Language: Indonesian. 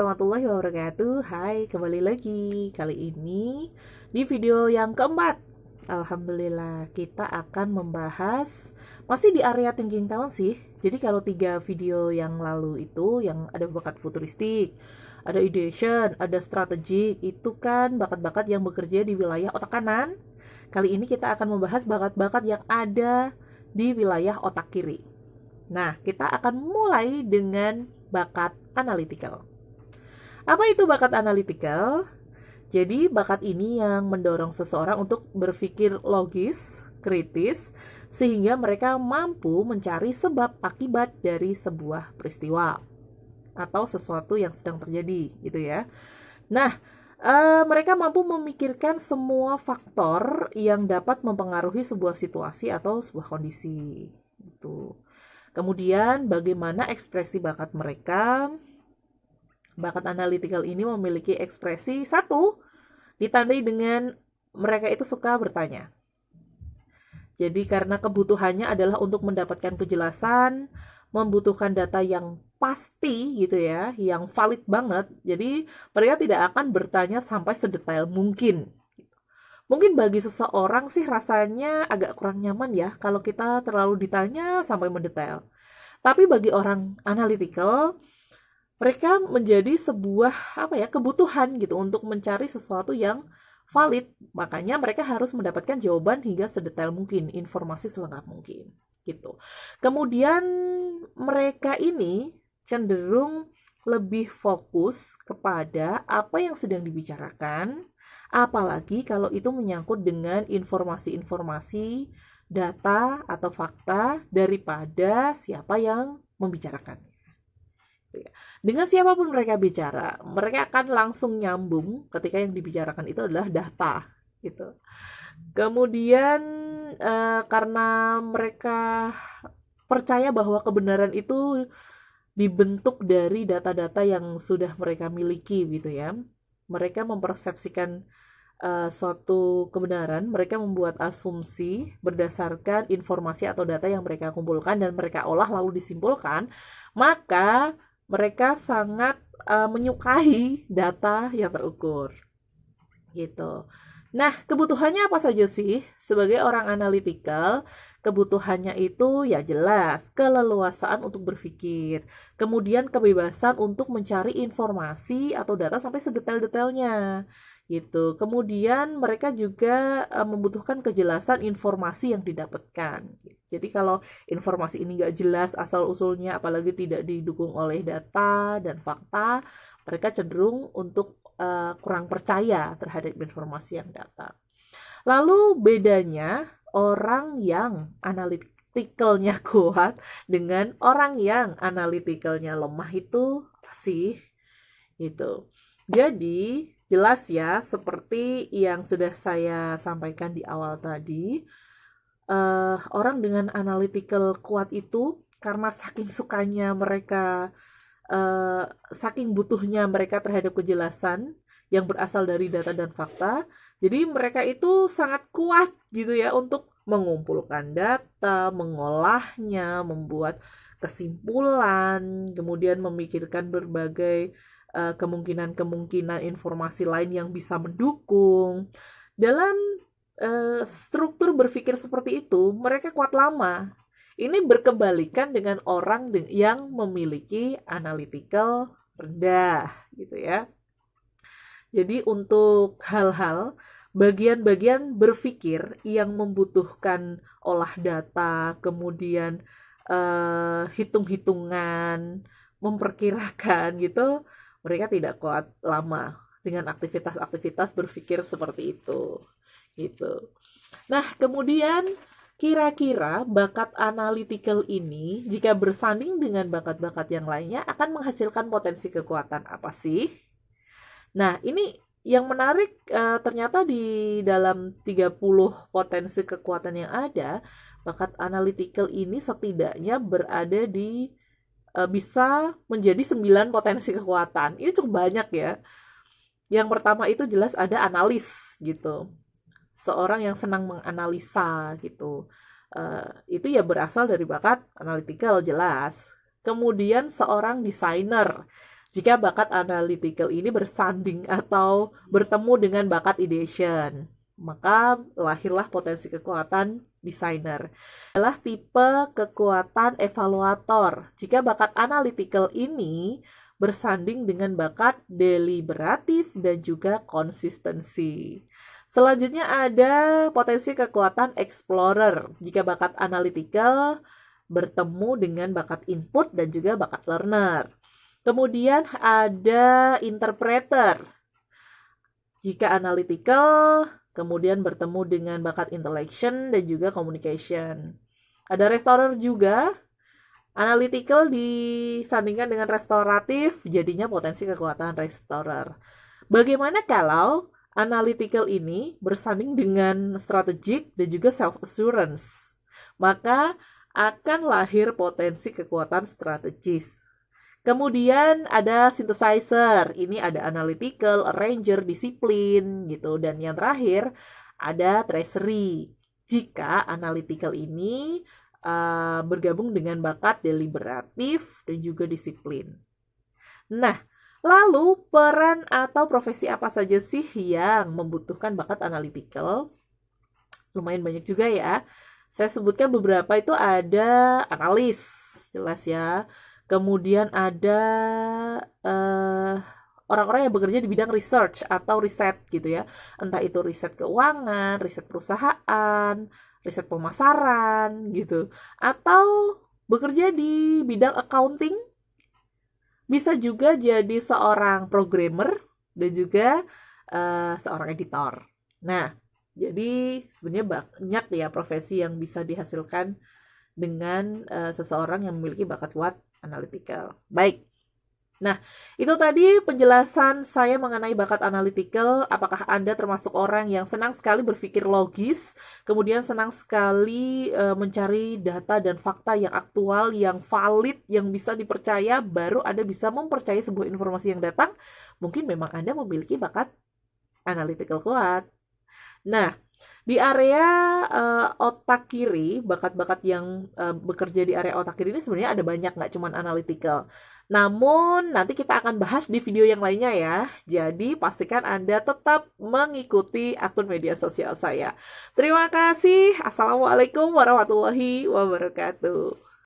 Warahmatullahi wabarakatuh. Hai, kembali lagi. Kali ini di video yang keempat. Alhamdulillah, kita akan membahas masih di area thinking town sih. Jadi kalau 3 video yang lalu itu yang ada bakat futuristik, ada ideation, ada strategik, itu kan bakat-bakat yang bekerja di wilayah otak kanan. Kali ini kita akan membahas bakat-bakat yang ada di wilayah otak kiri. Nah, kita akan mulai dengan bakat analytical. Apa itu bakat analytical? Jadi bakat ini yang mendorong seseorang untuk berpikir logis, kritis, sehingga mereka mampu mencari sebab akibat dari sebuah peristiwa atau sesuatu yang sedang terjadi, gitu ya. Nah, mereka mampu memikirkan semua faktor yang dapat mempengaruhi sebuah situasi atau sebuah kondisi, gitu. Kemudian bagaimana ekspresi bakat mereka? Bakat analytical ini memiliki ekspresi satu, ditandai dengan mereka itu suka bertanya. Jadi karena kebutuhannya adalah untuk mendapatkan kejelasan, membutuhkan data yang pasti gitu ya, yang valid banget. Jadi mereka tidak akan bertanya sampai sedetail mungkin. Mungkin bagi seseorang sih rasanya agak kurang nyaman ya kalau kita terlalu ditanya sampai mendetail. Tapi bagi orang analytical, mereka menjadi sebuah kebutuhan gitu untuk mencari sesuatu yang valid. Makanya mereka harus mendapatkan jawaban hingga sedetail mungkin, informasi selengkap mungkin gitu. Kemudian mereka ini cenderung lebih fokus kepada apa yang sedang dibicarakan, apalagi kalau itu menyangkut dengan informasi-informasi, data atau fakta daripada siapa yang membicarakan. Dengan siapapun mereka bicara, mereka akan langsung nyambung ketika yang dibicarakan itu adalah data, gitu. Kemudian karena mereka percaya bahwa kebenaran itu dibentuk dari data-data yang sudah mereka miliki, gitu ya. Mereka mempersepsikan suatu kebenaran, mereka membuat asumsi berdasarkan informasi atau data yang mereka kumpulkan dan mereka olah lalu disimpulkan, maka mereka sangat menyukai data yang terukur gitu. Nah, kebutuhannya apa saja sih? Sebagai orang analytical, kebutuhannya itu ya jelas keleluasaan untuk berpikir, kemudian kebebasan untuk mencari informasi atau data sampai sedetail-detailnya gitu. Kemudian mereka juga membutuhkan kejelasan informasi yang didapatkan. Jadi kalau informasi ini nggak jelas asal-usulnya, apalagi tidak didukung oleh data dan fakta, mereka cenderung untuk kurang percaya terhadap informasi yang datang. Lalu bedanya orang yang analyticalnya kuat dengan orang yang analyticalnya lemah itu apa sih? Gitu. Jadi jelas ya, seperti yang sudah saya sampaikan di awal tadi, orang dengan analytical kuat itu karena saking sukanya mereka, saking butuhnya mereka terhadap kejelasan yang berasal dari data dan fakta, jadi mereka itu sangat kuat gitu ya untuk mengumpulkan data, mengolahnya, membuat kesimpulan, kemudian memikirkan berbagai kemungkinan-kemungkinan informasi lain yang bisa mendukung. Dalam struktur berpikir seperti itu, mereka kuat lama. Ini berkebalikan dengan orang yang memiliki analytical rendah, gitu ya. Jadi untuk hal-hal, bagian-bagian berpikir yang membutuhkan olah data, kemudian hitung-hitungan, memperkirakan gitu, mereka tidak kuat lama dengan aktivitas-aktivitas berpikir seperti itu. Gitu. Nah, kemudian kira-kira bakat analytical ini jika bersanding dengan bakat-bakat yang lainnya akan menghasilkan potensi kekuatan apa sih? Nah, ini yang menarik ternyata di dalam 30 potensi kekuatan yang ada, bakat analytical ini setidaknya berada di bisa menjadi 9 potensi kekuatan. Ini cukup banyak ya. Yang pertama itu jelas ada analis gitu. Seorang yang senang menganalisa gitu. Itu ya berasal dari bakat analytical jelas. Kemudian seorang desainer. Jika bakat analytical ini bersanding atau bertemu dengan bakat ideation, maka lahirlah potensi kekuatan desainer. Adalah tipe kekuatan evaluator. Jika bakat analytical ini bersanding dengan bakat deliberatif dan juga konsistensi. Selanjutnya ada potensi kekuatan explorer. Jika bakat analytical bertemu dengan bakat input dan juga bakat learner. Kemudian ada interpreter. Jika analytical, kemudian bertemu dengan bakat intellection dan juga communication. Ada restorer juga. Analytical disandingkan dengan restoratif, jadinya potensi kekuatan restorer. Bagaimana kalau analytical ini bersanding dengan strategic dan juga self-assurance? Maka akan lahir potensi kekuatan strategis. Kemudian ada synthesizer, ini ada analytical, arranger, disiplin gitu. Dan yang terakhir ada tracery. Jika analytical ini bergabung dengan bakat deliberatif dan juga disiplin. Nah, lalu peran atau profesi apa saja sih yang membutuhkan bakat analytical? Lumayan banyak juga ya. Saya sebutkan beberapa, itu ada analis, jelas ya. Kemudian ada orang-orang yang bekerja di bidang research atau riset gitu ya. Entah itu riset keuangan, riset perusahaan, riset pemasaran gitu. Atau bekerja di bidang accounting. Bisa juga jadi seorang programmer dan juga seorang editor. Nah, jadi sebenarnya banyak ya profesi yang bisa dihasilkan dengan seseorang yang memiliki bakat kuat analytical. Baik. Nah, itu tadi penjelasan saya mengenai bakat analytical. Apakah Anda termasuk orang yang senang sekali berpikir logis, kemudian senang sekali mencari data dan fakta yang aktual, yang valid, yang bisa dipercaya, baru Anda bisa mempercayai sebuah informasi yang datang? Mungkin memang Anda memiliki bakat analytical kuat. Nah, di area otak kiri, bakat-bakat yang bekerja di area otak kiri ini sebenarnya ada banyak, nggak cuma analytical. Namun, nanti kita akan bahas di video yang lainnya ya. Jadi, pastikan Anda tetap mengikuti akun media sosial saya. Terima kasih. Assalamualaikum warahmatullahi wabarakatuh.